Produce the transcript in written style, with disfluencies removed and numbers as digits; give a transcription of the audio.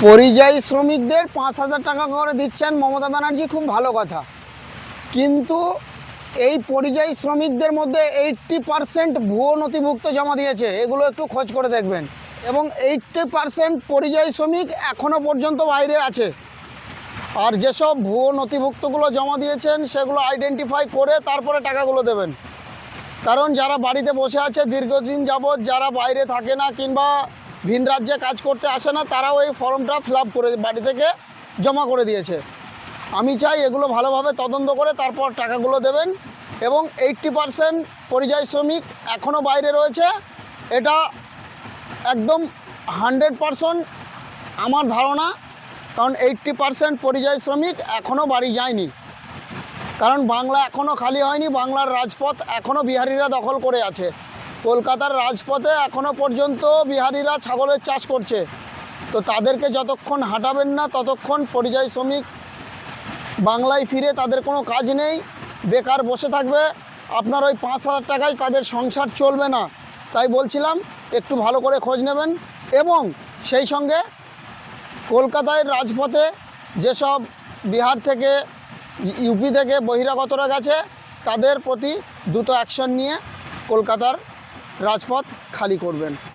পরিযায়ী শ্রমিকদের ৫,০০০ টাকা করে দিচ্ছেন মমতা ব্যানার্জি, খুব ভালো কথা। কিন্তু এই পরিযায়ী শ্রমিকদের মধ্যে 80% ভুয়ো নথিভুক্ত জমা দিয়েছে, এগুলো একটু খোঁজ করে দেখবেন। এবং 80% পরিযায়ী শ্রমিক এখনও পর্যন্ত বাইরে আছে। আর যেসব ভুয়ো নথিভুক্তগুলো জমা দিয়েছেন সেগুলো আইডেন্টিফাই করে তারপরে টাকাগুলো দেবেন। কারণ যারা বাড়িতে বসে আছে দীর্ঘদিন যাবৎ, যারা বাইরে থাকে না কিংবা ভিন রাজ্যে কাজ করতে আসে না, তারাও এই ফর্মটা ফিল আপ করে বাড়ি থেকে জমা করে দিয়েছে। আমি চাই এগুলো ভালোভাবে তদন্ত করে তারপর টাকাগুলো দেবেন। এবং 80% পরিযায়ী শ্রমিক এখনও বাইরে রয়েছে, এটা একদম 100% আমার ধারণা। কারণ 80% পরিযায়ী শ্রমিক এখনও বাড়ি যায়নি, কারণ বাংলা এখনও খালি হয়নি। বাংলার রাজপথ এখনও বিহারিরা দখল করে আছে। কলকাতার রাজপথে এখনও পর্যন্ত বিহারিরা ছাগলের চাষ করছে। তো তাদেরকে যতক্ষণ হাঁটাবেন না ততক্ষণ পরিযায়ী শ্রমিক বাংলায় ফিরে তাদের কোনো কাজ নেই, বেকার বসে থাকবে। আপনার ওই ৫,০০০ টাকায় তাদের সংসার চলবে না। তাই বলছিলাম একটু ভালো করে খোঁজ নেবেন। এবং সেই সঙ্গে কলকাতায় রাজপথে যেসব বিহার থেকে ইউপি থেকে বহিরাগতরা গেছে তাদের প্রতি দ্রুত অ্যাকশন নিয়ে কলকাতার রাজপথ খালি করবেন।